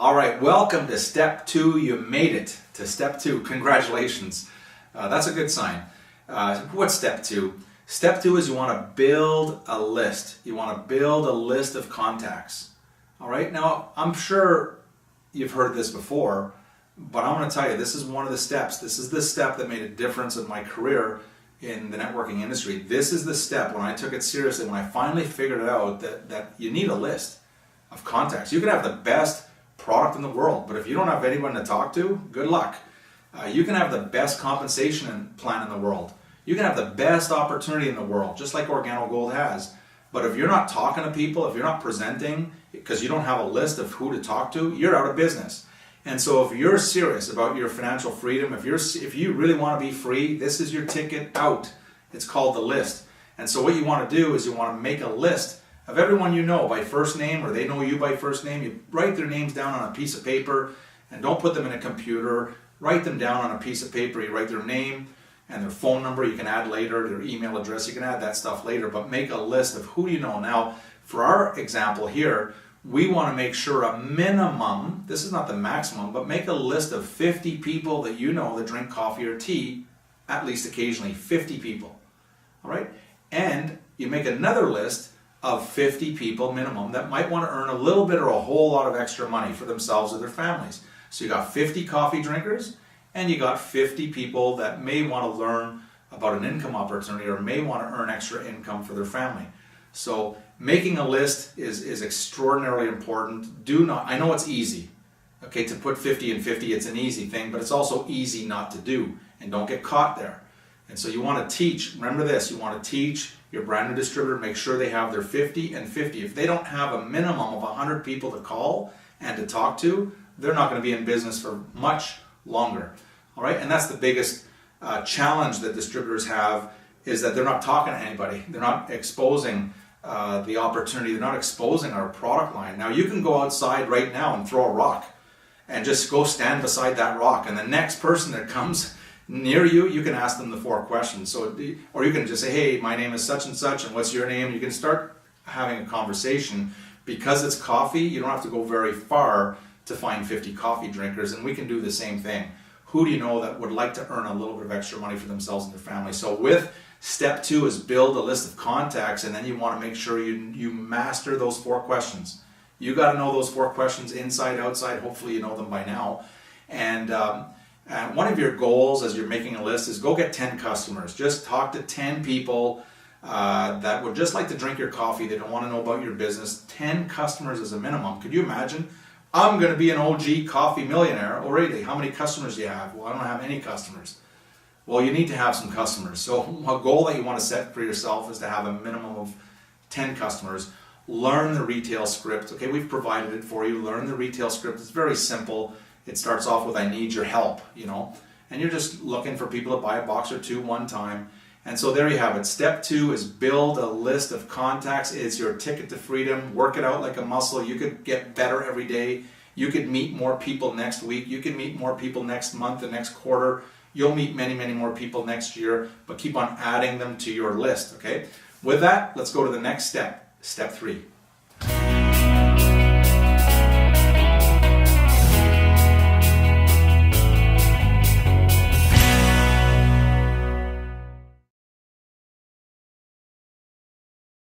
All right, welcome to step 2. You made it to step 2. Congratulations. That's a good sign. What's step 2? Step 2 is you want to build a list. You want to build a list of contacts. All right, now I'm sure you've heard this before, but I'm going to tell you, this is one of the steps. This is the step that made a difference in my career in the networking industry. This is the step when I took it seriously, when I finally figured it out that you need a list of contacts. You can have the best product in the world, but if you don't have anyone to talk to, good luck. You can have the best compensation plan in the world. You can have the best opportunity in the world, just like Organo Gold has. But if you're not talking to people, if you're not presenting, because you don't have a list of who to talk to, you're out of business. And so if you're serious about your financial freedom, if you really want to be free, this is your ticket out. It's called the list. And so what you want to do is you want to make a list of everyone you know by first name, or they know you by first name. You write their names down on a piece of paper, and don't put them in a computer. Write them down on a piece of paper. You write their name and their phone number. You can add later, their email address. You can add that stuff later, but make a list of who you know. Now, for our example here, we want to make sure a minimum, this is not the maximum, but make a list of 50 people that you know that drink coffee or tea, at least occasionally, 50 people. All right? And you make another list of 50 people minimum that might want to earn a little bit or a whole lot of extra money for themselves or their families. So you got 50 coffee drinkers, and you got 50 people that may want to learn about an income opportunity or may want to earn extra income for their family. So making a list is extraordinarily important. I know it's easy, okay, to put 50 and 50, it's an easy thing, but it's also easy not to do, and don't get caught there. And so you want to teach, remember this, you want to teach your brand new distributor, make sure they have their 50 and 50. If they don't have a minimum of 100 people to call and to talk to, they're not going to be in business for much longer. All right, and that's the biggest challenge that distributors have, is that they're not talking to anybody. They're not exposing the opportunity. They're not exposing our product line. Now, you can go outside right now and throw a rock and just go stand beside that rock, and the next person that comes near you, you can ask them the 4 questions. So, or you can just say, hey, my name is such and such, and what's your name? You can start having a conversation. Because it's coffee, you don't have to go very far to find 50 coffee drinkers, and we can do the same thing. Who do you know that would like to earn a little bit of extra money for themselves and their family? So with step 2 is build a list of contacts, and then you want to make sure you master those 4 questions. You got to know those 4 questions inside, outside. Hopefully you know them by now. And one of your goals as you're making a list is go get 10 customers. Just talk to 10 people that would just like to drink your coffee. They don't want to know about your business. 10 customers is a minimum. Could you imagine? I'm going to be an OG coffee millionaire. Oh, really? How many customers do you have? Well, I don't have any customers. Well, you need to have some customers. So a goal that you want to set for yourself is to have a minimum of 10 customers. Learn the retail script. Okay, we've provided it for you. Learn the retail script. It's very simple. It starts off with, I need your help, and you're just looking for people to buy a box or 2 one time. And so there you have it. Step 2 is build a list of contacts. It's your ticket to freedom. Work it out like a muscle. You could get better every day. You could meet more people next week. You could meet more people next month, the next quarter. You'll meet many, many more people next year, but keep on adding them to your list, okay? With that, let's go to the next step, step 3.